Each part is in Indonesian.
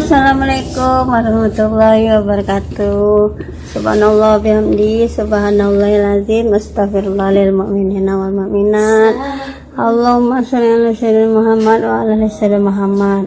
Assalamualaikum warahmatullahi wabarakatuh. Subhanallah bihamdi, subhanallahilazim, astaghfirullahaladzim mu'minina wal mu'minat. Allahumma sholli ala sayyidina Muhammad wa ala ali sayyidina Muhammad.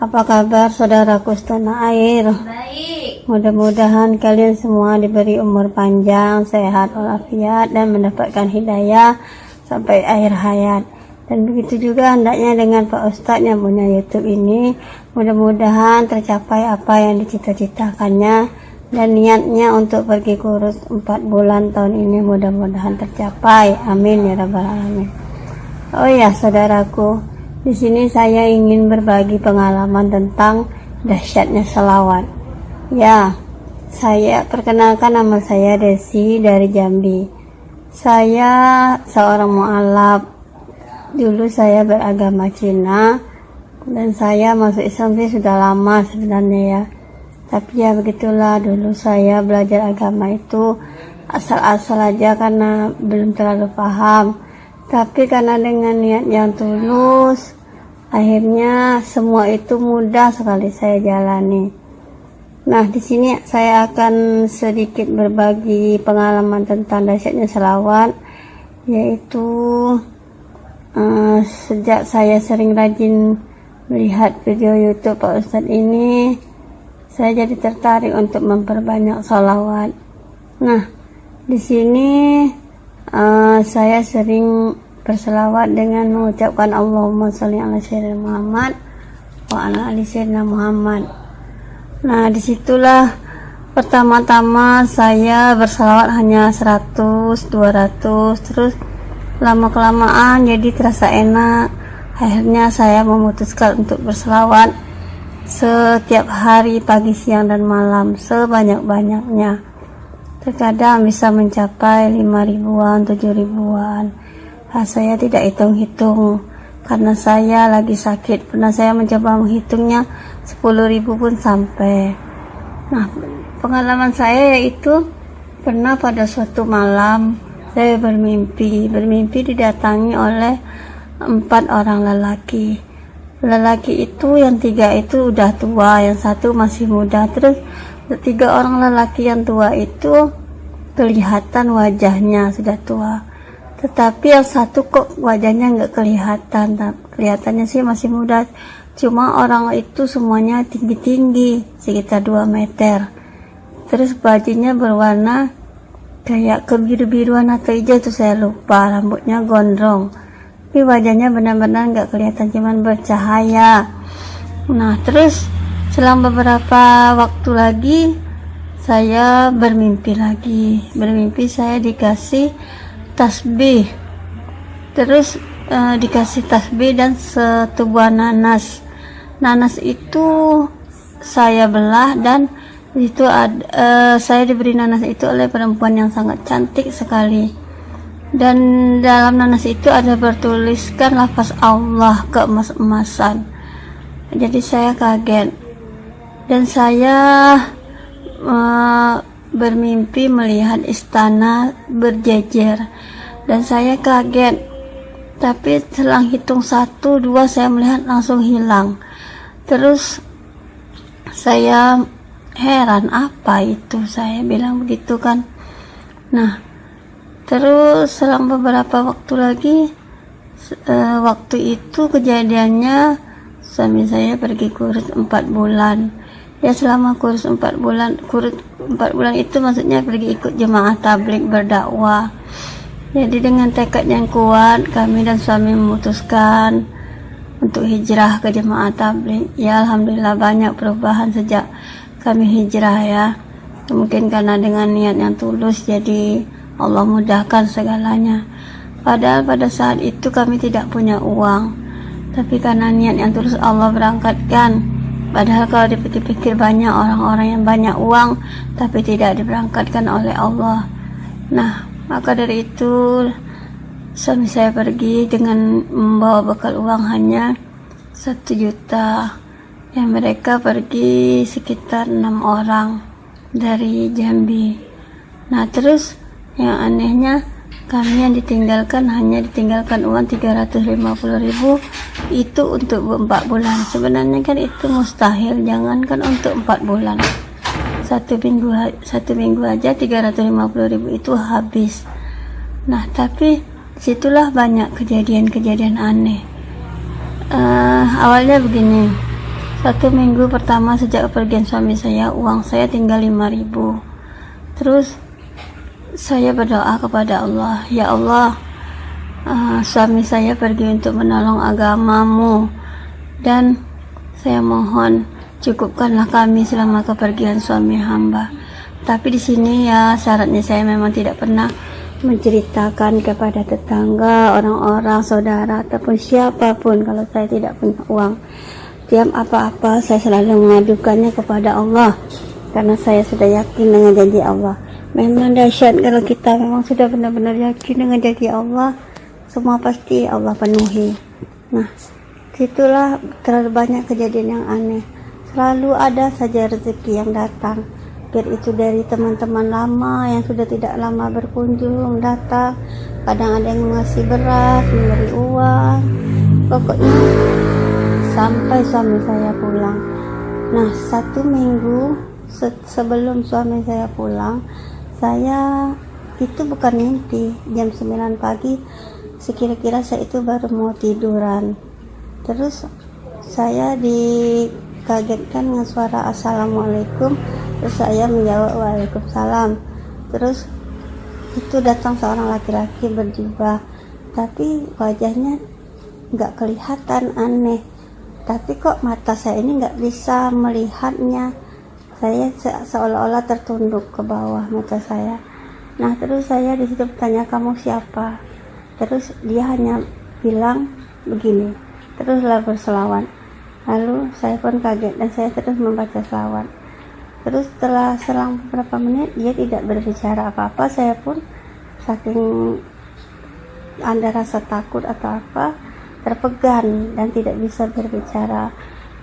Apa kabar saudaraku setanah air? Baik. Mudah-mudahan kalian semua diberi umur panjang, sehat walafiat, dan mendapatkan hidayah sampai akhir hayat. Dan begitu juga hendaknya dengan Pak Ustadz yang punya YouTube ini. Mudah-mudahan tercapai apa yang dicita-citakannya, dan niatnya untuk pergi kurus 4 bulan tahun ini mudah-mudahan tercapai. Amin ya rabbal alamin. Oh ya saudaraku, di sini saya ingin berbagi pengalaman tentang dahsyatnya selawat. Ya, saya perkenalkan, nama saya Desi dari Jambi. Saya seorang mu'alaf. Dulu saya beragama Cina, dan saya masuk Islam sih sudah lama sebenarnya ya. Tapi ya begitulah, dulu saya belajar agama itu asal-asal aja karena belum terlalu paham. Tapi karena dengan niat yang tulus, akhirnya semua itu mudah sekali saya jalani. Nah, di sini saya akan sedikit berbagi pengalaman tentang dahsyatnya selawat, yaitu sejak saya sering rajin melihat video YouTube Pak Ustadz ini, saya jadi tertarik untuk memperbanyak sholawat. Nah, di sini saya sering berselawat dengan mengucapkan Allahumma sholli ala sayyidina Muhammad wa ala ali sayyidina Muhammad. Nah, disitulah pertama-tama saya berselawat hanya 100, 200, terus lama-kelamaan jadi terasa enak. Akhirnya saya memutuskan untuk berselawat setiap hari, pagi, siang, dan malam, sebanyak-banyaknya. Terkadang bisa mencapai 5 ribuan, 7 ribuan. Saya tidak hitung-hitung karena saya lagi sakit. Pernah saya mencoba menghitungnya 10 ribu pun sampai. Nah, pengalaman saya yaitu pernah pada suatu malam saya bermimpi didatangi oleh 4 orang lelaki. Lelaki itu yang 3 itu udah tua, yang 1 masih muda. Terus 3 orang lelaki yang tua itu kelihatan wajahnya sudah tua, tetapi yang 1 kok wajahnya nggak kelihatan. Kelihatannya sih masih muda. Cuma orang itu semuanya tinggi-tinggi, sekitar 2 meter. Terus bajunya berwarna kayak kebiru-biruan atau hijau, itu saya lupa. Rambutnya gondrong, tapi wajahnya benar-benar nggak kelihatan, cuman bercahaya. Nah, terus selang beberapa waktu lagi saya bermimpi saya dikasih tasbih. Terus dikasih tasbih dan setubuh nanas. Nanas itu saya belah, dan itu saya diberi nanas itu oleh perempuan yang sangat cantik sekali, dan dalam nanas itu ada bertuliskan lafaz Allah keemas-emasan. Jadi saya kaget, dan saya bermimpi melihat istana berjejer, dan saya kaget. Tapi selang hitung 1, 2 saya melihat langsung hilang. Terus saya heran, apa itu, saya bilang begitu kan. Nah, terus selang beberapa waktu lagi, waktu itu kejadiannya suami saya pergi kurus 4 bulan. Ya, selama kurus 4 bulan itu maksudnya pergi ikut jemaah tabligh berdakwah. Jadi dengan tekad yang kuat, kami dan suami memutuskan untuk hijrah ke jemaah tabligh. Ya, alhamdulillah banyak perubahan sejak kami hijrah ya. Mungkin karena dengan niat yang tulus, jadi Allah mudahkan segalanya. Padahal pada saat itu kami tidak punya uang, tapi karena niat yang tulus Allah berangkatkan. Padahal kalau dipikir-pikir banyak orang-orang yang banyak uang tapi tidak diberangkatkan oleh Allah. Nah, maka dari itu suami saya pergi dengan membawa bekal uang hanya 1 juta. Yang mereka pergi sekitar 6 orang dari Jambi. Nah, terus yang anehnya kami yang hanya ditinggalkan uang 350 ribu itu untuk 4 bulan. Sebenarnya kan itu mustahil, jangankan untuk 4 bulan. Satu minggu aja 350.000 itu habis. Nah, tapi situlah banyak kejadian-kejadian aneh. Awalnya begini, 1 minggu pertama sejak kepergian suami saya, uang saya tinggal 5.000. Terus saya berdoa kepada Allah, ya Allah, suami saya pergi untuk menolong agamamu, dan saya mohon cukupkanlah kami selama kepergian suami hamba. Tapi di sini ya syaratnya saya memang tidak pernah menceritakan kepada tetangga, orang-orang, saudara, ataupun siapapun kalau saya tidak punya uang. Tiap apa-apa saya selalu mengadukannya kepada Allah, karena saya sudah yakin dengan janji Allah. Memang dahsyat kalau kita memang sudah benar-benar yakin dengan janji Allah, semua pasti Allah penuhi. Nah, itulah terlalu banyak kejadian yang aneh. Selalu ada saja rezeki yang datang, baik itu dari teman-teman lama yang sudah tidak lama berkunjung datang. Kadang ada yang mengasih beras, memberi uang, pokoknya sampai suami saya pulang. Nah, 1 minggu sebelum suami saya pulang, saya itu bukan mimpi, jam 9 pagi sekira-kira saya itu baru mau tiduran. Terus saya dikagetkan dengan suara assalamualaikum. Terus saya menjawab waalaikumsalam. Terus itu datang seorang laki-laki berjubah, tapi wajahnya nggak kelihatan, aneh. Tapi kok mata saya ini nggak bisa melihatnya. Saya seolah-olah tertunduk ke bawah mata saya. Nah, terus saya di situ bertanya, kamu siapa? Terus dia hanya bilang begini, teruslah berselawat. Lalu saya pun kaget dan saya terus membaca selawat. Terus setelah selang beberapa menit dia tidak berbicara apa-apa. Saya pun saking ada rasa takut atau apa, terpegan dan tidak bisa berbicara.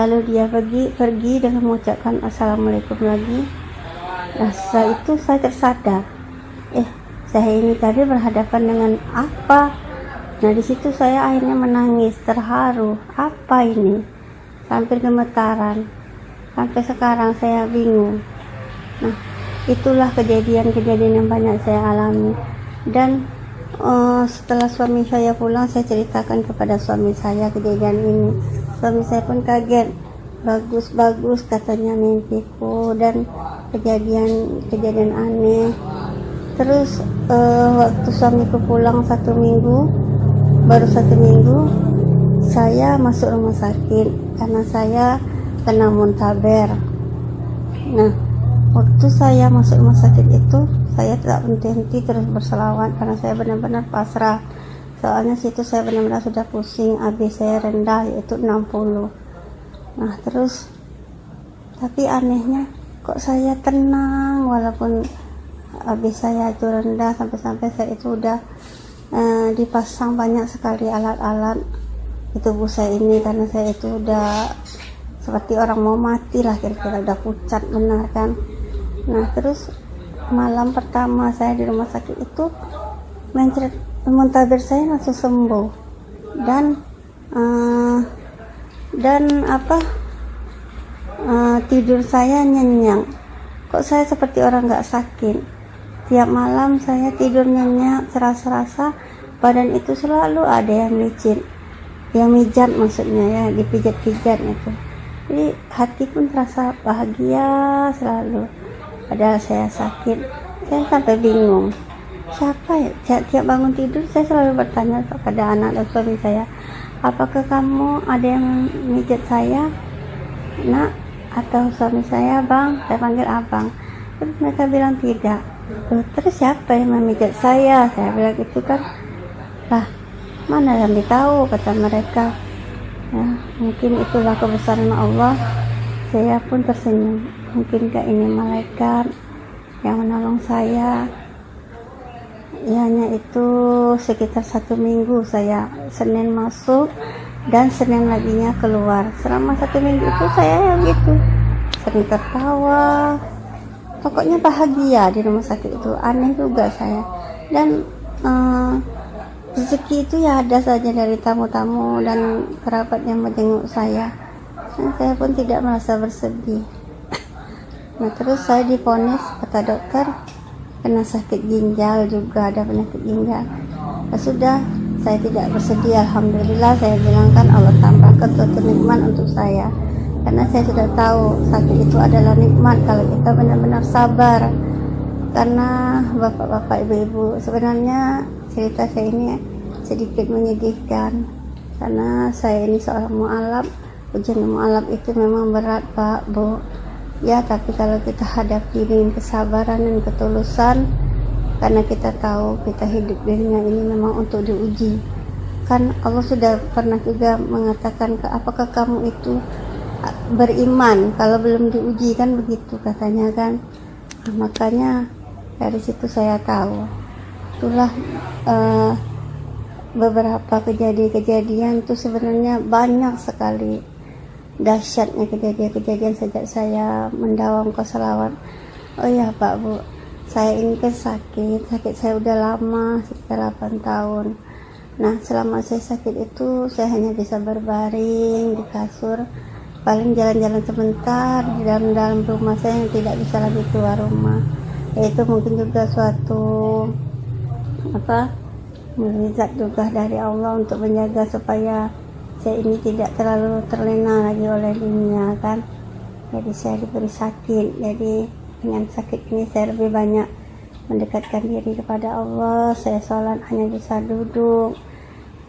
Lalu dia pergi dengan mengucapkan assalamualaikum lagi. Nah, setelah itu saya tersadar, saya ini tadi berhadapan dengan apa? Nah, di situ saya akhirnya menangis, terharu. Apa ini? Hampir gemetaran. Sampai sekarang saya bingung. Nah, itulah kejadian-kejadian yang banyak saya alami. Dan setelah suami saya pulang, saya ceritakan kepada suami saya kejadian ini. Suami saya pun kaget. Bagus katanya mimpiku dan kejadian aneh. Terus waktu suamiku pulang 1 minggu, baru 1 minggu saya masuk rumah sakit karena saya kena muntaber. Nah, waktu saya masuk rumah sakit itu saya tidak berhenti terus berselawat karena saya benar-benar pasrah. Soalnya situ saya benar-benar sudah pusing, AB saya rendah yaitu 60. Nah, terus tapi anehnya kok saya tenang walaupun AB saya itu rendah, sampai-sampai saya itu udah dipasang banyak sekali alat-alat di tubuh saya ini karena saya itu udah seperti orang mau mati lah, kira-kira udah pucat benar kan. Nah, terus malam pertama saya di rumah sakit itu muntaber saya langsung sembuh dan tidur saya nyenyak. Kok saya seperti orang nggak sakit. Tiap malam saya tidur nyenyak, serasa badan itu selalu ada yang mijat maksudnya ya, dipijat-pijat itu. Jadi hati pun terasa bahagia selalu. Padahal saya sakit. Saya sampai bingung. Siapa ya? Tiap bangun tidur saya selalu bertanya kepada anak dan suami saya, apakah kamu ada yang mijat saya, nak? Atau suami saya, bang? Saya panggil abang. Terus mereka bilang tidak. Terus siapa yang memijat saya? Saya bilang itu kan. Lah, mana yang tahu, kata mereka. Ya, mungkin itulah kebesaran Allah. Saya pun tersenyum. Mungkinkah ini malaikat yang menolong saya? Hanya itu sekitar 1 minggu saya Senin masuk dan Senin laginya keluar. Selama 1 minggu itu saya gitu sering tertawa, pokoknya bahagia di rumah sakit itu. Aneh juga saya. Dan rezeki itu ya ada saja dari tamu-tamu dan kerabat yang menjenguk saya. Dan saya pun tidak merasa bersedih. Nah terus saya divonis kata dokter kena sakit ginjal juga, ada penyakit ginjal. Nah, sudah saya tidak bersedih, alhamdulillah saya bilangkan Allah tambahkan suatu nikmat untuk saya. Karena saya sudah tahu sakit itu adalah nikmat kalau kita benar-benar sabar. Karena bapak-bapak, ibu-ibu, sebenarnya cerita saya ini sedikit menyedihkan. Karena saya ini seorang mu'alaf, ujian mu'alaf itu memang berat Pak, Bu. Ya, tapi kalau kita hadapi dengan kesabaran dan ketulusan, karena kita tahu kita hidup di dunia ini memang untuk diuji. Kan Allah sudah pernah juga mengatakan, apakah kamu itu beriman kalau belum diuji, kan begitu katanya kan. Nah, makanya dari situ saya tahu itulah beberapa kejadian-kejadian itu sebenarnya banyak sekali dahsyatnya kejadian-kejadian sejak saya mendawam ke Selawat. Oh ya Pak, Bu, saya ini kan sakit saya udah lama, sekitar 8 tahun. Nah selama saya sakit itu saya hanya bisa berbaring di kasur, paling jalan-jalan sebentar di dalam rumah saya yang tidak bisa lagi keluar rumah. Itu mungkin juga suatu mukjizat juga dari Allah untuk menjaga supaya saya ini tidak terlalu terlena lagi oleh dunia kan. Jadi saya diberi sakit, jadi dengan sakit ini saya lebih banyak mendekatkan diri kepada Allah. Saya sholat hanya bisa duduk,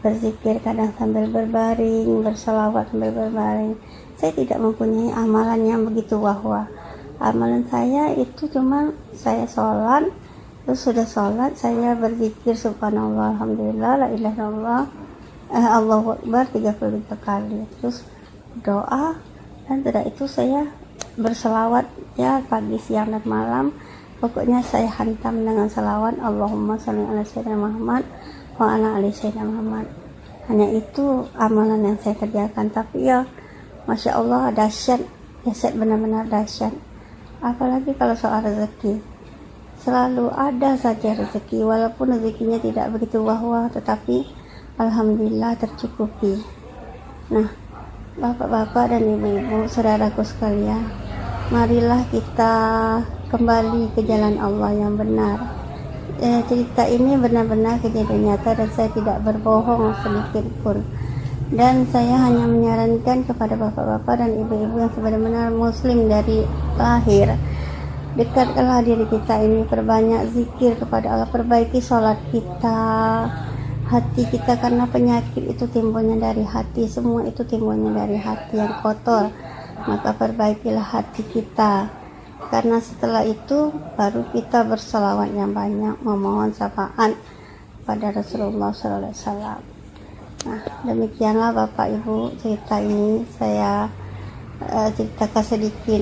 berzikir kadang sambil berbaring, berselawat sambil berbaring. Saya tidak mempunyai amalan yang begitu wah-wah. Amalan saya itu cuma saya sholat, terus sudah sholat saya berzikir subhanallah, alhamdulillah, la ilaha illallah, Allahu Akbar 33 kali, terus doa, dan setelah itu saya berselawat ya pagi, siang, dan malam. Pokoknya saya hantam dengan selawat Allahumma sholli ala sayyidina Muhammad wa ala ali sayyidina Muhammad. Hanya itu amalan yang saya kerjakan. Tapi ya Masya Allah dahsyat benar-benar dahsyat. Apalagi kalau soal rezeki, selalu ada saja rezeki, walaupun rezekinya tidak begitu wah-wah, tetapi alhamdulillah tercukupi. Nah, bapak-bapak dan ibu-ibu, saudaraku sekalian, marilah kita kembali ke jalan Allah yang benar. Cerita ini benar-benar kejadian nyata dan saya tidak berbohong sedikit pun. Dan saya hanya menyarankan kepada bapak-bapak dan ibu-ibu yang benar-benar muslim dari lahir, dekatkanlah diri kita ini, perbanyak zikir kepada Allah, perbaiki sholat kita, hati kita, karena penyakit itu timbulnya dari hati, semua itu timbulnya dari hati yang kotor. Maka perbaikilah hati kita, karena setelah itu baru kita berselawat yang banyak, memohon syafaat pada Rasulullah SAW. Nah demikianlah Bapak Ibu, cerita ini saya ceritakan sedikit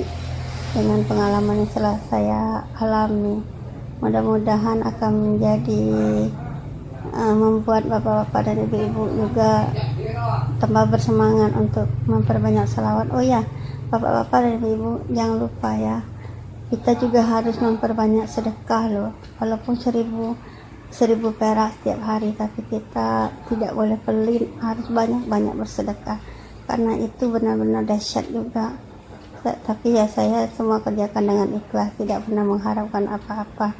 dengan pengalaman yang telah saya alami. Mudah-mudahan akan menjadi membuat bapak-bapak dan ibu-ibu juga tambah bersemangat untuk memperbanyak salawat. Oh ya, bapak-bapak dan ibu-ibu, jangan lupa ya, kita juga harus memperbanyak sedekah loh, walaupun 1000 perak setiap hari, tapi kita tidak boleh pelit, harus banyak-banyak bersedekah, karena itu benar-benar dahsyat juga. Tapi ya saya semua kerjakan dengan ikhlas, tidak pernah mengharapkan apa-apa.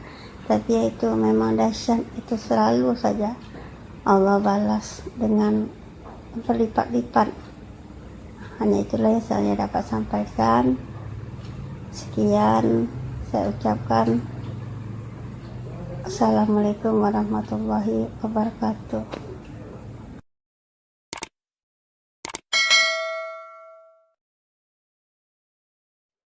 Tapi ya itu memang dahsyat, itu selalu saja Allah balas dengan berlipat-lipat. Hanya itulah yang saya dapat sampaikan. Sekian saya ucapkan. Assalamualaikum warahmatullahi wabarakatuh.